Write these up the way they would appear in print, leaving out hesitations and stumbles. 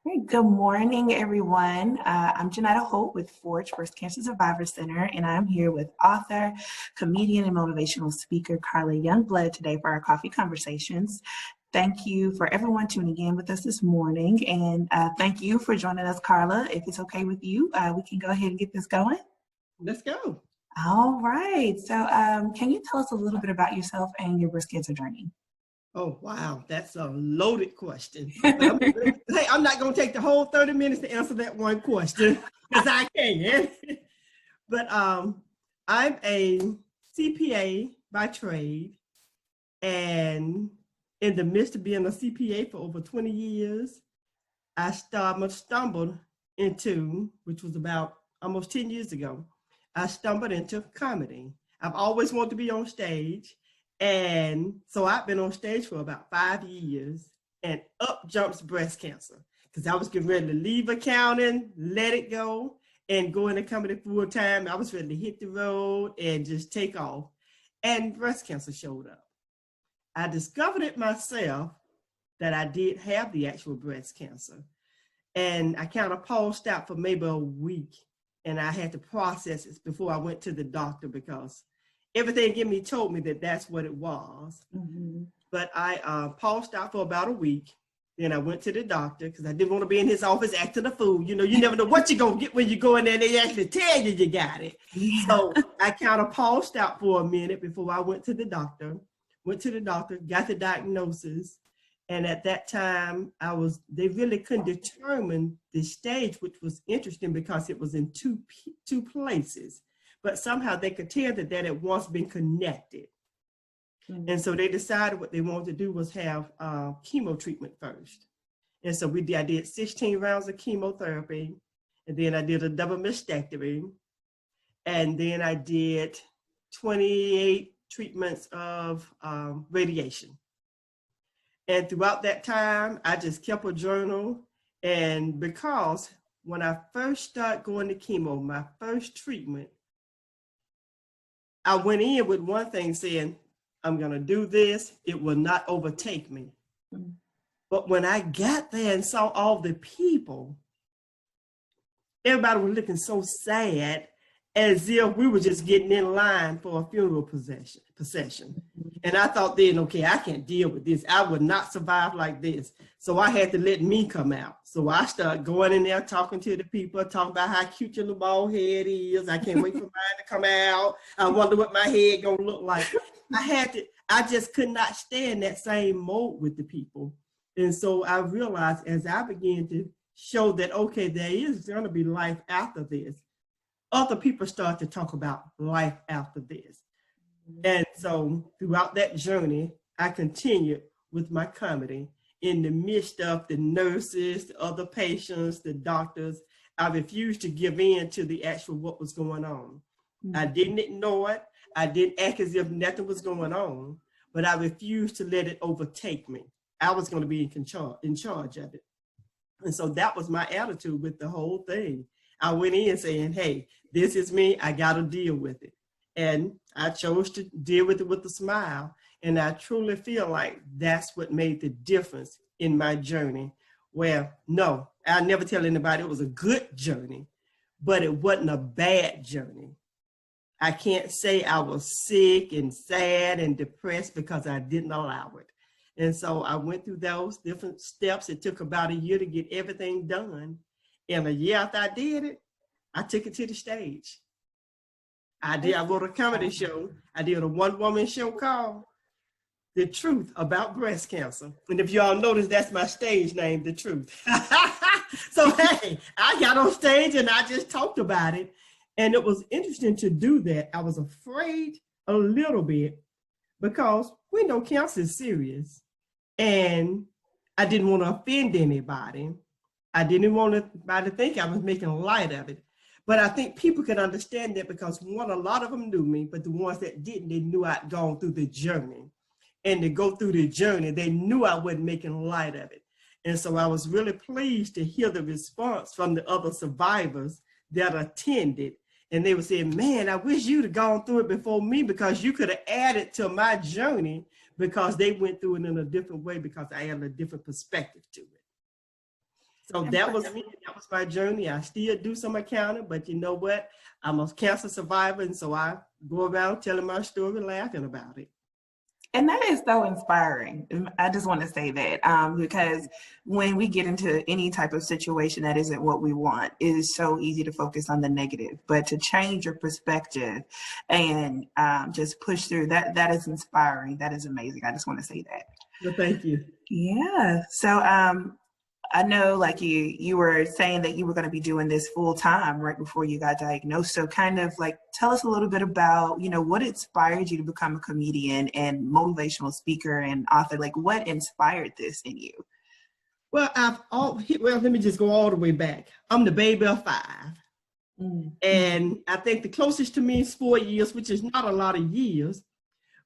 Great. Good morning, everyone. I'm Janetta Holt with Forge Breast Cancer Survivor Center, and I'm here with author, comedian, and motivational speaker Carla Youngblood today for our coffee conversations. Thank you for everyone tuning in with us this morning, and thank you for joining us, Carla. If it's okay with you, we can go ahead and get this going. Let's go. All right. So can you tell us a little bit about yourself and your breast cancer journey? Oh, wow. That's a loaded question. I'm not going to take the whole 30 minutes to answer that one question because I can. But I'm a CPA by trade. And in the midst of being a CPA for over 20 years, I stumbled into, which was about almost 10 years ago, I stumbled into comedy. I've always wanted to be on stage. And so I've been on stage for about 5 years, and up jumps breast cancer because I was getting ready to leave accounting, let it go, and go into comedy full time. I was ready to hit the road and just take off. And breast cancer showed up. I discovered it myself that I did have the actual breast cancer. And I kind of paused out for maybe a week, and I had to process it before I went to the doctor because everything in me told me that that's what it was. Mm-hmm. But I paused out for about a week. Then I went to the doctor because I didn't want to be in his office acting a fool. You know, you never know what you're going to get when you go in there and they actually tell you got it. Yeah. So I kind of paused out for a minute before I went to the doctor. Went to the doctor, got the diagnosis. And at that time, they really couldn't determine the stage, which was interesting because it was in two places. But somehow they could tell that had once been connected. Mm-hmm. And so they decided what they wanted to do was have chemo treatment first. And so I did 16 rounds of chemotherapy, and then I did a double mastectomy, and then I did 28 treatments of radiation. And throughout that time, I just kept a journal. And because when I first started going to chemo, my first treatment, I went in with one thing saying, I'm going to do this. It will not overtake me. Mm-hmm. But when I got there and saw all the people, everybody was looking so sad as if we were just getting in line for a funeral procession. Mm-hmm. And I thought then, okay, I can't deal with this. I would not survive like this. So I had to let me come out. So I started going in there, talking to the people, talking about how cute your little bald head is. I can't wait for mine to come out. I wonder what my head gonna look like. I just could not stay in that same mode with the people. And so I realized as I began to show that, okay, there is gonna be life after this, other people start to talk about life after this. And so throughout that journey, I continued with my comedy in the midst of the nurses, the other patients, the doctors. I refused to give in to the actual what was going on. Mm-hmm. I didn't ignore it. I didn't act as if nothing was going on, but I refused to let it overtake me. I was going to be in charge of it. And so that was my attitude with the whole thing. I went in saying, hey, this is me. I got to deal with it. And I chose to deal with it with a smile. And I truly feel like that's what made the difference in my journey. Where, no, I'll never tell anybody it was a good journey, but it wasn't a bad journey. I can't say I was sick and sad and depressed because I didn't allow it. And so I went through those different steps. It took about a year to get everything done. And a year after I did it, I took it to the stage. I wrote a comedy show. I did a one-woman show called The Truth About Breast Cancer. And if y'all notice, that's my stage name, The Truth. So, hey, I got on stage and I just talked about it. And it was interesting to do that. I was afraid a little bit because we know cancer is serious. And I didn't want to offend anybody. I didn't want anybody to think I was making light of it. But I think people can understand that because a lot of them knew me, but the ones that didn't, they knew I'd gone through the journey. And to go through the journey, they knew I wasn't making light of it. And so I was really pleased to hear the response from the other survivors that attended. And they were saying, man, I wish you'd have gone through it before me because you could have added to my journey because they went through it in a different way because I had a different perspective to it. So that was me. That was my journey. I still do some accounting, but you know what? I'm a cancer survivor, and so I go around telling my story, laughing about it. And that is so inspiring. I just want to say that because when we get into any type of situation that isn't what we want, it is so easy to focus on the negative. But to change your perspective and just push through, that is inspiring. That is amazing. I just want to say that. Well, thank you. Yeah. So I know like you were saying that you were going to be doing this full time right before you got diagnosed. So kind of like tell us a little bit about, what inspired you to become a comedian and motivational speaker and author? Like what inspired this in you? Well, let me just go all the way back. I'm the baby of 5. And I think the closest to me is 4 years, which is not a lot of years.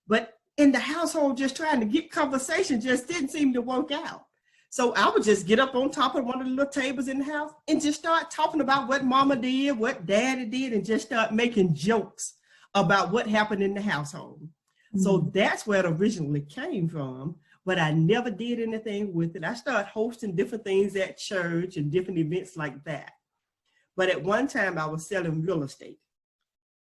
But in the household, just trying to get conversation just didn't seem to work out. So I would just get up on top of one of the little tables in the house and just start talking about what mama did, what daddy did, and just start making jokes about what happened in the household. So that's where it originally came from, but I never did anything with it. I started hosting different things at church and different events like that. But at one time I was selling real estate,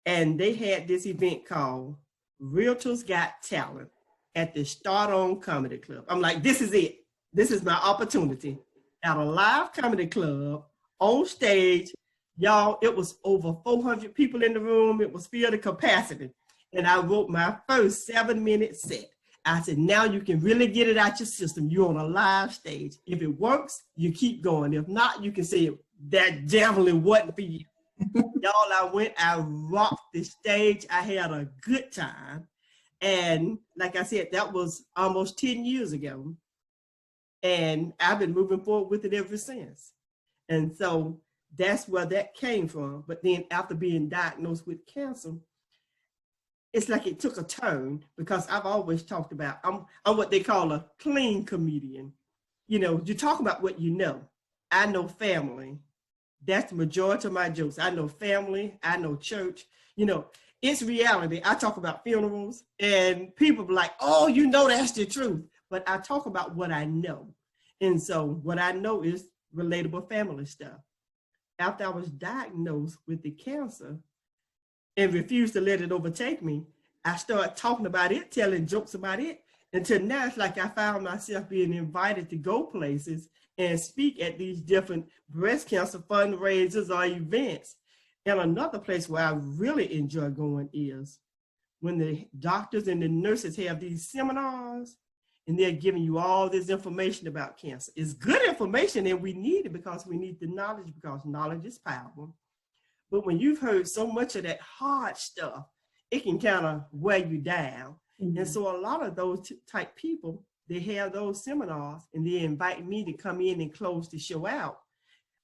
and they had this event called Realtors Got Talent at the Start On Comedy Club. I'm like, this is it. This is my opportunity at a live comedy club on stage. Y'all, it was over 400 people in the room. It was filled to capacity. And I wrote my first 7-minute set. I said, now you can really get it out your system. You're on a live stage. If it works, you keep going. If not, you can say that javelin wasn't for you. Y'all, I rocked the stage. I had a good time. And like I said, that was almost 10 years ago. And I've been moving forward with it ever since. And so that's where that came from. But then after being diagnosed with cancer, it's like it took a turn, because I've always talked about, I'm what they call a clean comedian. You talk about what you know. I know family. That's the majority of my jokes. I know family, I know church. It's reality. I talk about funerals and people be like, oh, that's the truth. But I talk about what I know. And so what I know is relatable family stuff. After I was diagnosed with the cancer and refused to let it overtake me, I started talking about it, telling jokes about it, until now it's like I found myself being invited to go places and speak at these different breast cancer fundraisers or events. And another place where I really enjoy going is when the doctors and the nurses have these seminars, and they're giving you all this information about cancer. It's good information, and we need it because we need the knowledge, because knowledge is power. But when you've heard so much of that hard stuff, it can kind of wear you down. And so a lot of those type people, they have those seminars, and they invite me to come in and close the show out,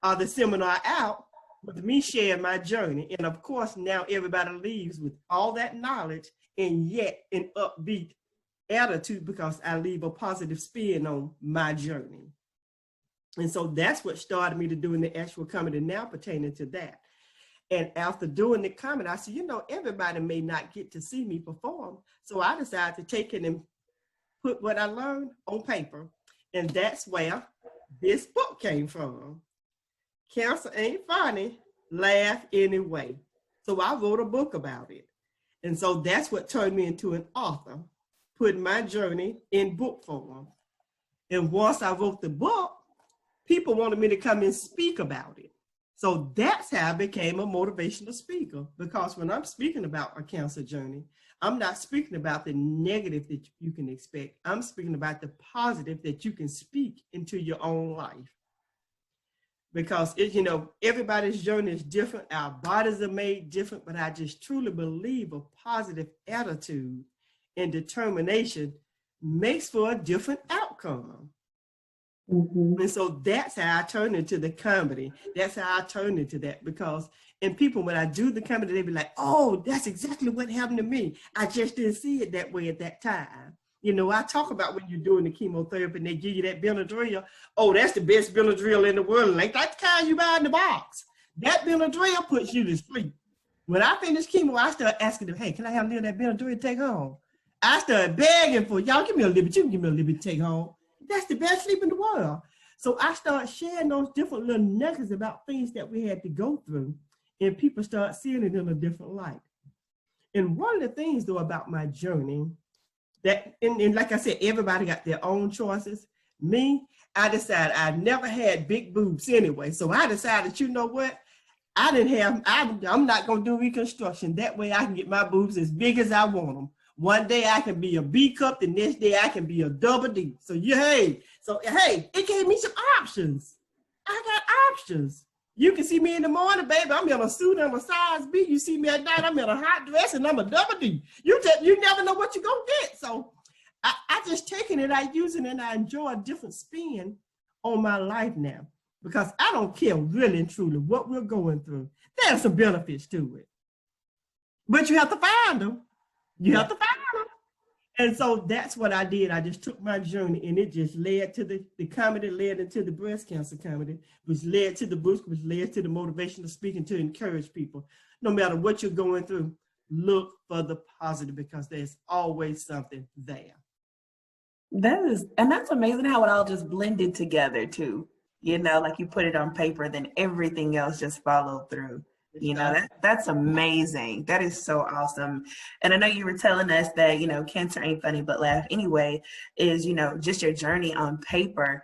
or the seminar out, with me sharing my journey. And of course, now everybody leaves with all that knowledge, and yet an upbeat attitude, because I leave a positive spin on my journey. And so that's what started me to doing the actual comedy now pertaining to that. And after doing the comedy, I said, everybody may not get to see me perform. So I decided to take it and put what I learned on paper. And that's where this book came from. Cancer Ain't Funny, Laugh Anyway. So I wrote a book about it. And so that's what turned me into an author, putting my journey in book form. And once I wrote the book, people wanted me to come and speak about it. So that's how I became a motivational speaker, because when I'm speaking about a cancer journey, I'm not speaking about the negative that you can expect. I'm speaking about the positive that you can speak into your own life. Because everybody's journey is different. Our bodies are made different, but I just truly believe a positive attitude and determination makes for a different outcome. And so that's how I turned into the comedy. That's how I turned into that, because, and people, when I do the comedy, they be like, oh, that's exactly what happened to me. I just didn't see it that way at that time. I talk about when you're doing the chemotherapy and they give you that Benadryl. Oh, that's the best Benadryl in the world. Like, that's the kind you buy in the box. That Benadryl puts you to sleep. When I finish chemo, I start asking them, hey, can I have a little of that Benadryl to take home? I started begging for, y'all, give me a little bit. You can give me a little bit to take home. That's the best sleep in the world. So I started sharing those different little nuggets about things that we had to go through, and people start seeing it in a different light. And one of the things though about my journey that, and like I said, everybody got their own choices. Me, I decided I never had big boobs anyway. So I decided, you know what? I'm not going to do reconstruction. That way I can get my boobs as big as I want them. One day I can be a B cup, the next day I can be a double D. So it gave me some options. I got options. You can see me in the morning, baby, I'm in a suit and a size B. You see me at night, I'm in a hot dress and I'm a double D. You never know what you're going to get. So I just taking it, I use it, and I enjoy a different spin on my life now, because I don't care really and truly what we're going through. There's some benefits to it, but you have to find them. You have to find them. And so that's what I did. I just took my journey, and it just led to the comedy, led into the breast cancer comedy, which led to the book, which led to the motivational speaking to encourage people. No matter what you're going through, look for the positive, because there's always something there. That's amazing how it all just blended together too. Like you put it on paper, then everything else just followed through. That's amazing. That is so awesome. And I know you were telling us that, cancer ain't funny, but laugh anyway is, just your journey on paper.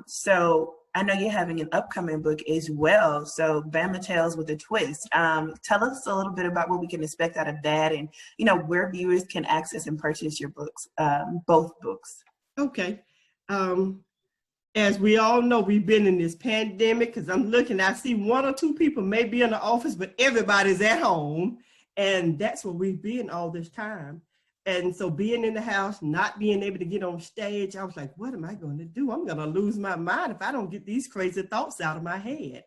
So I know you're having an upcoming book as well. So Bama Tales with a Twist. Tell us a little bit about what we can expect out of that, and, where viewers can access and purchase your books, both books. Okay. As we all know, we've been in this pandemic, because I'm looking, I see one or two people may be in the office, but everybody's at home. And that's where we've been all this time. And so being in the house, not being able to get on stage, I was like, what am I going to do? I'm going to lose my mind if I don't get these crazy thoughts out of my head.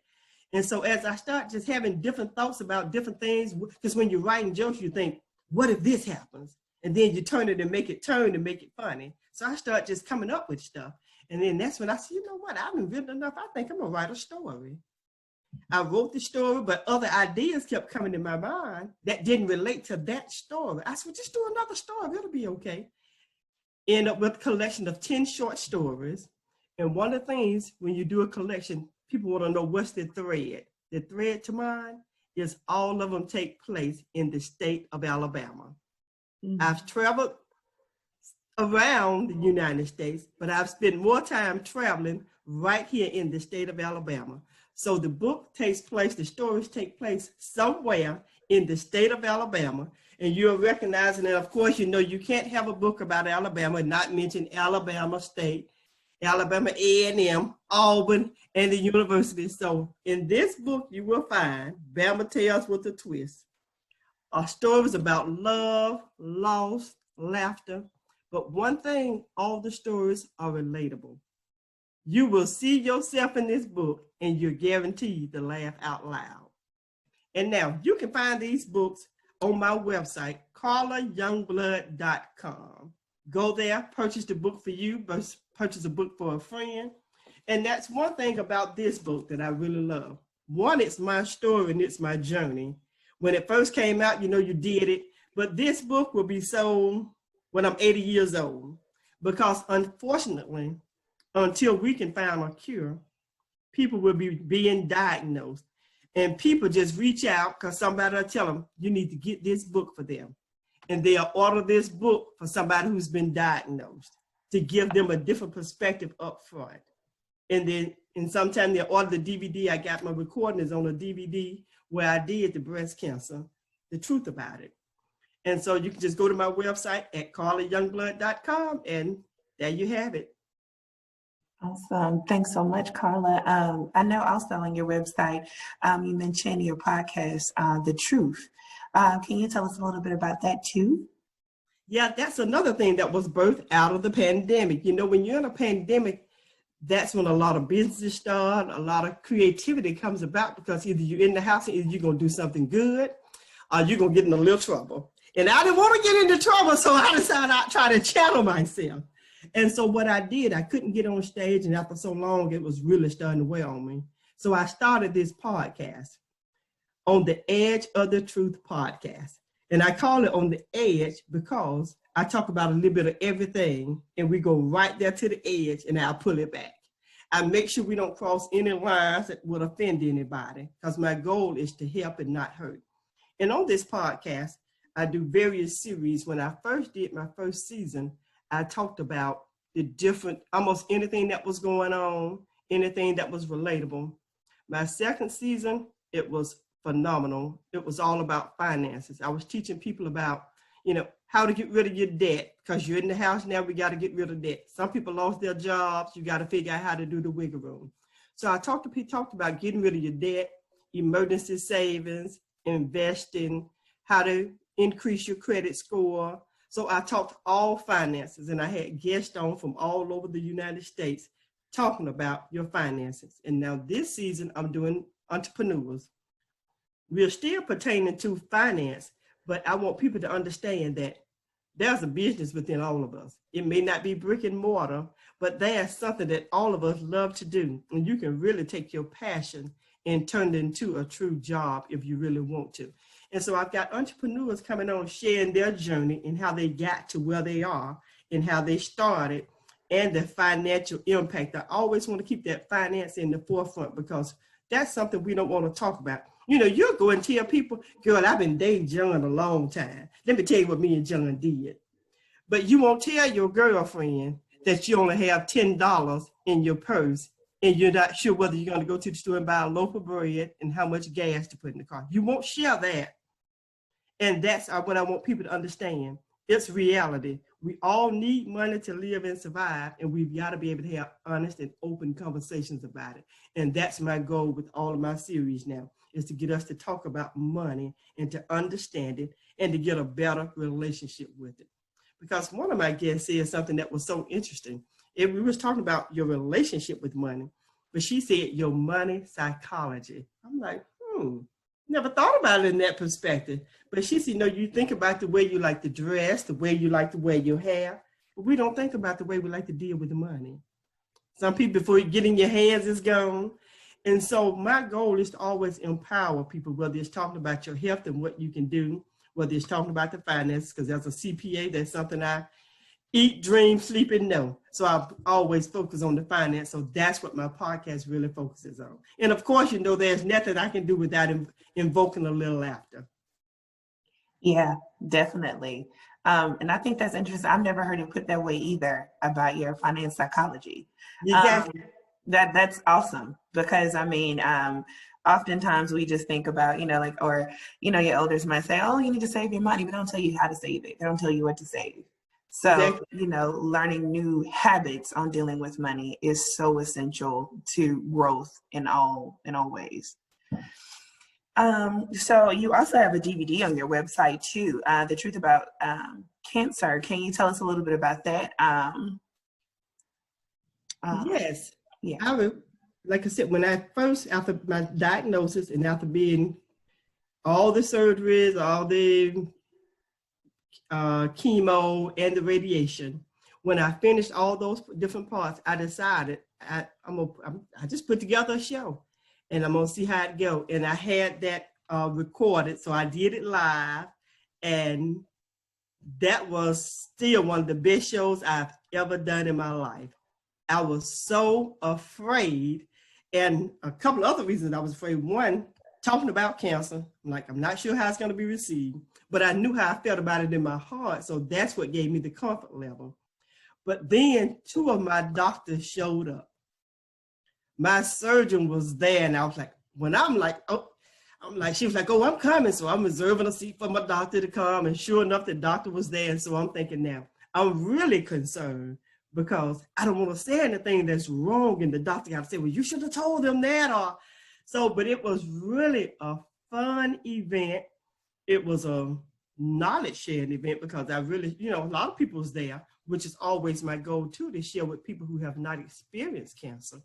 And so as I start just having different thoughts about different things, because when you're writing jokes, you think, what if this happens? And then you turn it and make it turn and make it funny. So I start just coming up with stuff. And then that's when I said, you know what, I've been written enough. I think I'm going to write a story. I wrote the story, but other ideas kept coming in my mind that didn't relate to that story. I said, well, just do another story. It'll be okay. End up with a collection of 10 short stories. And one of the things, when you do a collection, people want to know what's the thread. The thread to mine is all of them take place in the state of Alabama. Mm-hmm. I've traveled around the United States, but I've spent more time traveling right here in the state of Alabama. So the book takes place, the stories take place somewhere in the state of Alabama, and you're recognizing it. Of course, you can't have a book about Alabama and not mention Alabama State, Alabama A&M, Auburn, and the university. So in this book, you will find Bama Tales with a Twist. Stories about love, loss, laughter. But one thing, all the stories are relatable. You will see yourself in this book, and you're guaranteed to laugh out loud. And now you can find these books on my website, carlayoungblood.com. Go there, purchase the book for you, purchase a book for a friend. And that's one thing about this book that I really love. One, it's my story and it's my journey. When it first came out, you did it. But this book will be sold when I'm 80 years old, because unfortunately, until we can find a cure, people will be being diagnosed, and people just reach out because somebody will tell them, you need to get this book for them. And they'll order this book for somebody who's been diagnosed to give them a different perspective up front. And sometimes they'll order the DVD. I got my recordings on a DVD where I did the breast cancer, the truth about it. And so you can just go to my website at carlayoungblood.com, and there you have it. Awesome. Thanks so much, Carla. I know also on your website, you mentioned your podcast, The Truth. Can you tell us a little bit about that too? Yeah, that's another thing that was birthed out of the pandemic. When you're in a pandemic, that's when a lot of businesses start, a lot of creativity comes about, because either you're in the house, either you're going to do something good, or you're going to get in a little trouble. And I didn't want to get into trouble, so I decided I'd try to channel myself. And so what I did, I couldn't get on stage, and after so long, it was really starting to wear on me. So I started this podcast, On the Edge of the Truth podcast. And I call it On the Edge because I talk about a little bit of everything, and we go right there to the edge, and I'll pull it back. I make sure we don't cross any lines that would offend anybody, because my goal is to help and not hurt. And on this podcast, I do various series. When I first did my first season, I talked about the different, almost anything that was going on, anything that was relatable. My second season, it was phenomenal. It was all about finances. I was teaching people about, how to get rid of your debt, because you're in the house now, we got to get rid of debt. Some people lost their jobs. You got to figure out how to do the wiggle room. So I talked about getting rid of your debt, emergency savings, investing, how to increase your credit score. So I talked all finances, and I had guests on from all over the United States talking about your finances. And now this season, I'm doing entrepreneurs. We're still pertaining to finance, but I want people to understand that there's a business within all of us. It may not be brick and mortar, but there's something that all of us love to do. And you can really take your passion and turn it into a true job if you really want to. And so I've got entrepreneurs coming on sharing their journey and how they got to where they are and how they started and the financial impact. I always want to keep that finance in the forefront, because that's something we don't want to talk about. You'll go and tell people, girl, I've been dating John a long time. Let me tell you what me and John did. But you won't tell your girlfriend that you only have $10 in your purse and you're not sure whether you're going to go to the store and buy a loaf of bread and how much gas to put in the car. You won't share that. And that's what I want people to understand. It's reality. We all need money to live and survive, and we've got to be able to have honest and open conversations about it. And that's my goal with all of my series now, is to get us to talk about money and to understand it and to get a better relationship with it. Because one of my guests said something that was so interesting. We was talking about your relationship with money, but she said your money psychology. I'm like, never thought about it in that perspective. But she said, you think about the way you like to dress, the way you like to wear your hair, but we don't think about the way we like to deal with the money. Some people, before you get in your hands, it's gone. And so my goal is to always empower people, whether it's talking about your health and what you can do, whether it's talking about the finances, because as a CPA, that's something I eat, dream, sleep, and know. So I always focus on the finance. So that's what my podcast really focuses on. And of course, there's nothing I can do without invoking a little laughter. Yeah, definitely. And I think that's interesting. I've never heard it put that way either about your finance psychology. Exactly. That's awesome, because oftentimes we just think about, your elders might say, oh, you need to save your money, but they don't tell you how to save it. They don't tell you what to save. So, learning new habits on dealing with money is so essential to growth in all ways. So you also have a DVD on your website too, The Truth About Cancer. Can you tell us a little bit about that? Yes. Yeah. Like I said, after my diagnosis and after being all the surgeries, all the chemo and the radiation, when I finished all those different parts, I decided I just put together a show. And I'm gonna see how it go. And I had that recorded, so I did it live, and that was still one of the best shows I've ever done in my life. I was so afraid, and a couple of other reasons I was afraid. One, talking about cancer, I'm not sure how it's gonna be received, but I knew how I felt about it in my heart, so that's what gave me the comfort level. But then 2 of my doctors showed up. My surgeon was there, and I was like, she was like, oh, I'm coming. So I'm reserving a seat for my doctor to come. And sure enough, the doctor was there. And so I'm thinking now, I'm really concerned because I don't want to say anything that's wrong. And the doctor got to say, well, you should have told them that. But it was really a fun event. It was a knowledge sharing event because I really, a lot of people was there, which is always my goal too, to share with people who have not experienced cancer,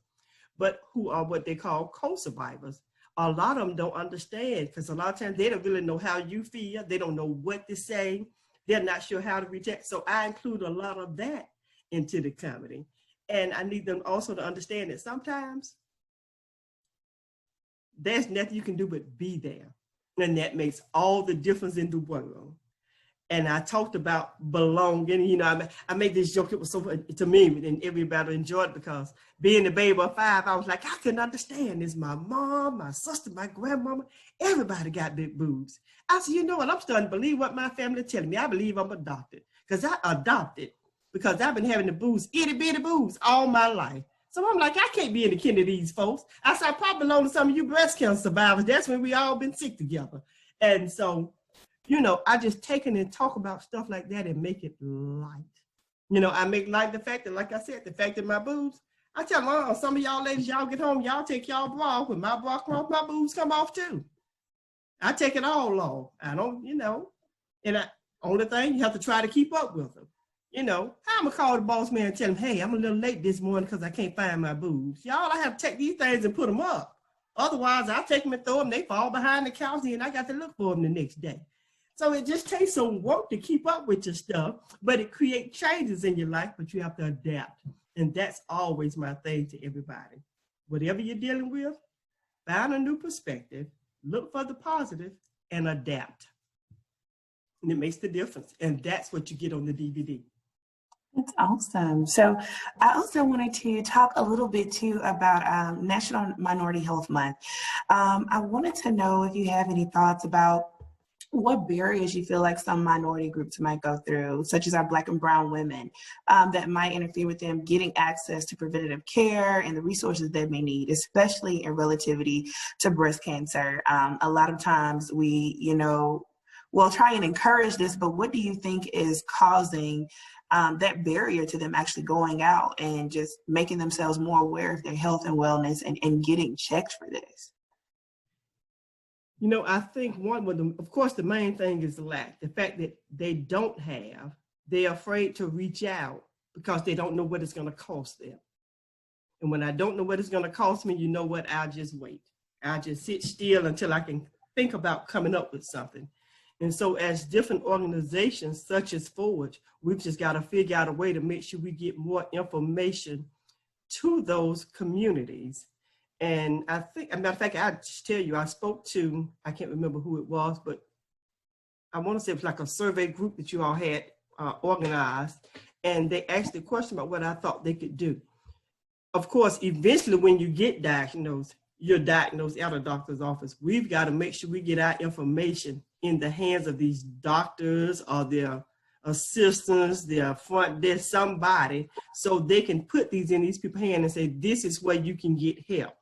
but who are what they call co-survivors. A lot of them don't understand because a lot of times they don't really know how you feel. They don't know what to say. They're not sure how to reject. So I include a lot of that into the comedy. And I need them also to understand that sometimes there's nothing you can do but be there. And that makes all the difference in the world. And I talked about belonging. You know, I made this joke. It was so funny to me, and everybody enjoyed it because being the baby of 5, I was like, I couldn't understand this. My mom, my sister, my grandmama, everybody got big boobs. I said, you know what? I'm starting to believe what my family telling me. I believe I'm adopted because I adopted because I've been having the boobs, itty bitty boobs all my life. So I'm like, I can't be in the kin of these folks. I said, I probably belong to some of you breast cancer survivors. That's when we all been sick together. And so, you know, I just take it and talk about stuff like that and make it light. You know, I make light the fact that, like I said, the fact that my boobs, I tell them, some of y'all ladies, y'all get home, y'all take y'all bra off. When my bra come off, my boobs come off too. I take it all off. I don't, you know, and only thing, you have to try to keep up with them. You know, I'm gonna call the boss man and tell him, hey, I'm a little late this morning because I can't find my boobs. Y'all, I have to take these things and put them up. Otherwise, I'll take them and throw them. They fall behind the couch and I got to look for them the next day. So it just takes some work to keep up with your stuff, but it creates changes in your life, but you have to adapt. And that's always my thing to everybody. Whatever you're dealing with, find a new perspective, look for the positive, and adapt. And it makes the difference. And that's what you get on the DVD. That's awesome. So I also wanted to talk a little bit too about National Minority Health Month. I wanted to know if you have any thoughts about what barriers you feel like some minority groups might go through, such as our Black and brown women, that might interfere with them getting access to preventative care and the resources they may need, especially in relativity to breast cancer. A lot of times we, you know, we'll try and encourage this, but what do you think is causing that barrier to them actually going out and just making themselves more aware of their health and wellness and getting checked for this? You know, I think of course, the main thing is the lack, the fact that they don't have, they're afraid to reach out because they don't know what it's going to cost them. And when I don't know what it's going to cost me, you know what, I'll just wait. I'll just sit still until I can think about coming up with something. And so as different organizations such as Forge, we've just got to figure out a way to make sure we get more information to those communities. And I think, as a matter of fact, I just tell you, I spoke to, I can't remember who it was, but I want to say it was like a survey group that you all had organized. And they asked the question about what I thought they could do. Of course, eventually when you get diagnosed, you're diagnosed at a doctor's office. We've got to make sure we get our information in the hands of these doctors or their assistants, their front desk, somebody, so they can put these in these people's hands and say, this is where you can get help.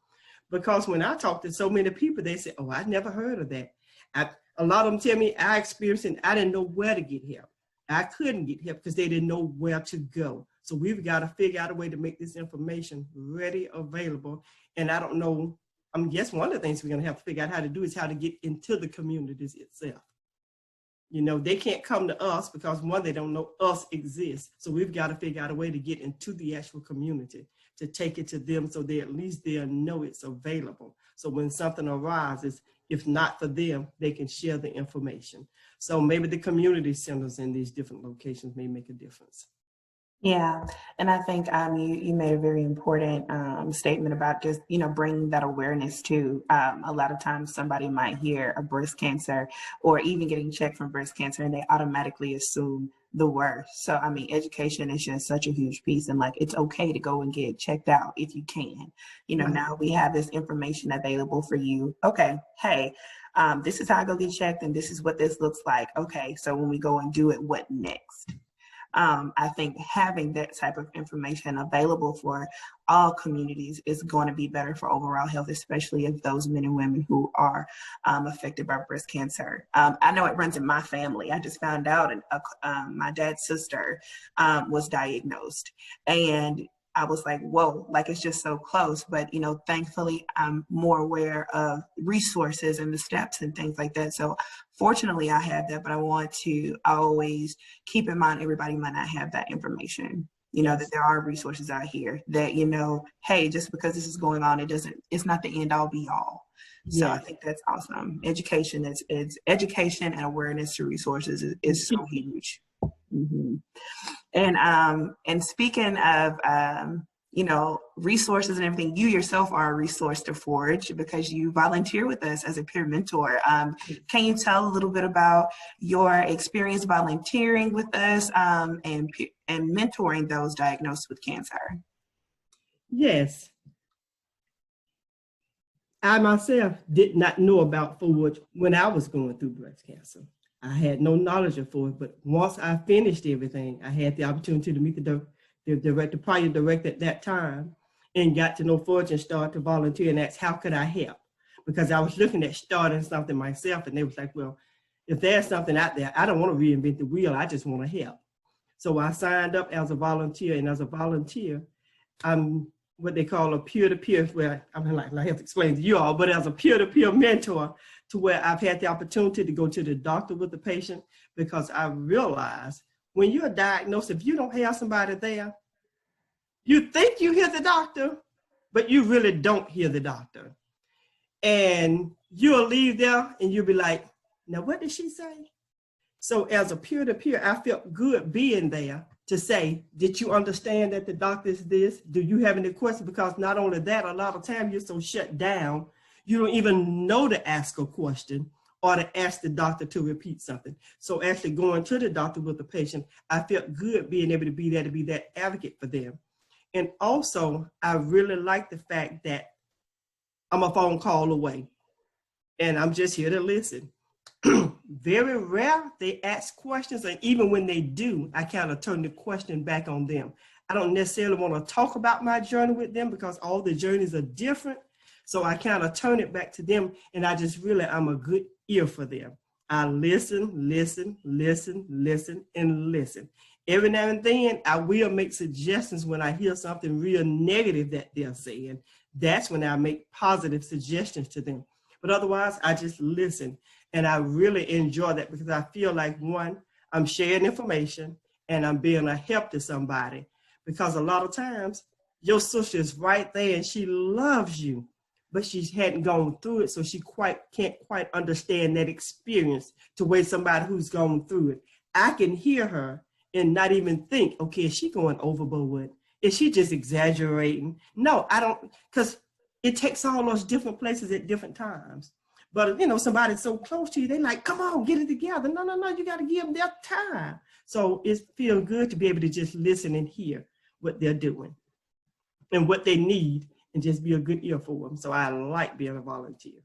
Because when I talk to so many people, they say, oh, I never heard of that. A lot of them tell me I experienced it and I didn't know where to get help. I couldn't get help because they didn't know where to go. So we've got to figure out a way to make this information ready, available. And I don't know, I guess one of the things we're going to have to figure out how to do is how to get into the communities itself. You know, they can't come to us because one, they don't know us exists. So we've got to figure out a way to get into the actual community, to take it to them so they at least they'll know it's available. So when something arises, if not for them, they can share the information. So maybe the community centers in these different locations may make a difference. Yeah, and I think you made a very important statement about just, you know, bringing that awareness to a lot of times somebody might hear a breast cancer or even getting checked from breast cancer and they automatically assume the worst. So, I mean, education is just such a huge piece, and like, it's okay to go and get checked out if you can. You know, now we have this information available for you. Okay, hey, this is how I go get checked and this is what this looks like. Okay, so when we go and do it, what next? I think having that type of information available for all communities is going to be better for overall health, especially of those men and women who are affected by breast cancer. I know it runs in my family. I just found out my dad's sister was diagnosed, and I was like, whoa, like it's just so close. But, you know, thankfully, I'm more aware of resources and the steps and things like that. So fortunately, I have that, but I want to always keep in mind everybody might not have that information. You know, that there are resources out here that, you know, hey, just because this is going on, it's not the end all be all. So I think that's awesome. Education is education and awareness to resources is so huge. Mm-hmm. And speaking of resources and everything. You yourself are a resource to Forge because you volunteer with us as a peer mentor. Can you tell a little bit about your experience volunteering with us and mentoring those diagnosed with cancer? Yes. I myself did not know about Forge when I was going through breast cancer. I had no knowledge of Forge, but once I finished everything, I had the opportunity to meet the prior director at that time and got to know Forge and started to volunteer and ask, how could I help? Because I was looking at starting something myself, and they was like, well, if there's something out there, I don't want to reinvent the wheel, I just want to help. So I signed up as a volunteer, and as a volunteer, I'm what they call a peer-to-peer, where I mean, like I have to explain to you all, but as a peer-to-peer mentor, to where I've had the opportunity to go to the doctor with the patient, because I realized when you're diagnosed, if you don't have somebody there, you think you hear the doctor, but you really don't hear the doctor. And you'll leave there and you'll be like, now what did she say? So as a peer-to-peer, I felt good being there to say, did you understand that the doctor is this? Do you have any questions? Because not only that, a lot of times you're so shut down, you don't even know to ask a question or to ask the doctor to repeat something. So actually going to the doctor with the patient, I felt good being able to be there, to be that advocate for them. And also, I really like the fact that I'm a phone call away and I'm just here to listen. Very rare they ask questions, and even when they do, I kind of turn the question back on them. I don't necessarily want to talk about my journey with them because all the journeys are different. So I kind of turn it back to them, and I'm a good ear for them. I listen, and listen. Every now and then, I will make suggestions when I hear something real negative that they're saying. That's when I make positive suggestions to them. But otherwise, I just listen. And I really enjoy that because I feel like, one, I'm sharing information and I'm being a help to somebody. Because a lot of times, your sister is right there and she loves you, but she hadn't gone through it, so she can't quite understand that experience to where somebody who's gone through it. I can hear her and not even think, okay, is she going overboard? Is she just exaggerating? No, I don't, because it takes all those different places at different times. But somebody's so close to you, they're like, come on, get it together. No, you got to give them their time. So it feels good to be able to just listen and hear what they're doing and what they need and just be a good ear for them. So I like being a volunteer.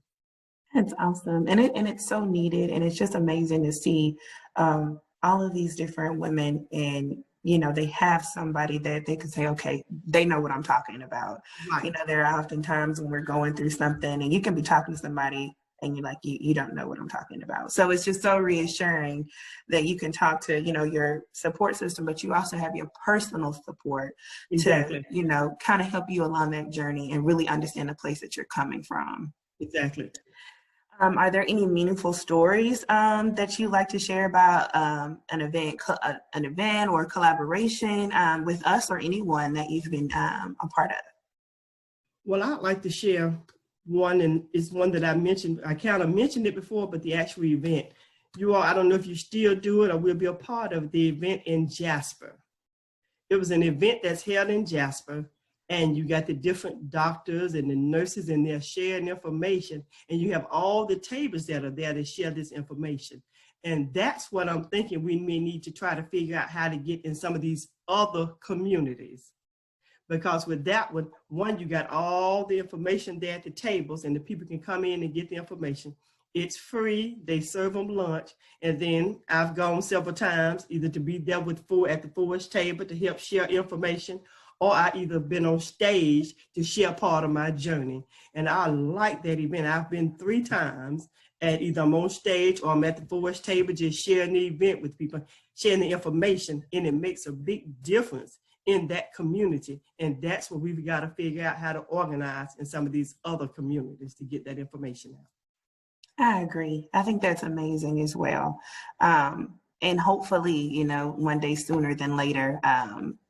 That's awesome. And it's so needed. And it's just amazing to see all of these different women, and they have somebody that they can say, okay, they know what I'm talking about. Right. There are often times when we're going through something and you can be talking to somebody and you're like, you don't know what I'm talking about. So it's just so reassuring that you can talk to, your support system, but you also have your personal support Exactly. to, kind of help you along that journey and really understand the place that you're coming from. Exactly. Are there any meaningful stories that you like to share about an event or collaboration with us or anyone that you've been a part of? Well, I'd like to share one, and it's one that I mentioned. I kind of mentioned it before, but the actual event. You all, I don't know if you still do it or will be a part of the event in Jasper. It was an event that's held in Jasper, and you got the different doctors and the nurses, and they're sharing information, and you have all the tables that are there to share this information. And that's what I'm thinking we may need to try to figure out how to get in some of these other communities. Because with that one, you got all the information there at the tables, and the people can come in and get the information. It's free. They serve them lunch. And then I've gone several times either to be there at the Forge table to help share information, or I either been on stage to share part of my journey. And I like that event. I've been 3 times, and either I'm on stage or I'm at the Forge table just sharing the event with people, sharing the information, and it makes a big difference in that community. And that's what we've got to figure out how to organize in some of these other communities to get that information out. I agree. I think that's amazing as well. And hopefully, one day sooner than later,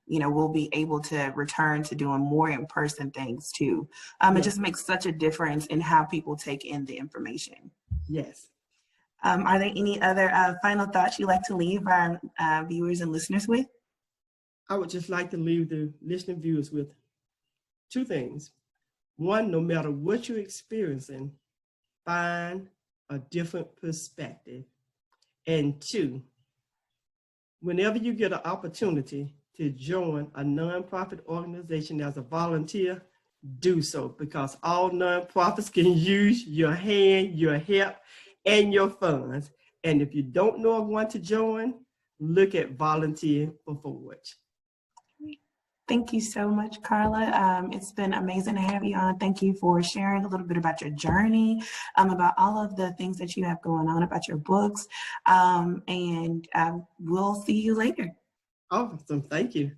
we'll be able to return to doing more in-person things too. It just makes such a difference in how people take in the information. Yes. Are there any other final thoughts you'd like to leave our viewers and listeners with? I would just like to leave the listening viewers with, two things. One, no matter what you're experiencing, find a different perspective. And two, whenever you get an opportunity to join a nonprofit organization as a volunteer, do so, because all nonprofits can use your hand, your help, and your funds. And if you don't know of one to join, look at Volunteer for Forge. Thank you so much, Carla. It's been amazing to have you on. Thank you for sharing a little bit about your journey, about all of the things that you have going on, about your books, and we'll see you later. Awesome. Thank you.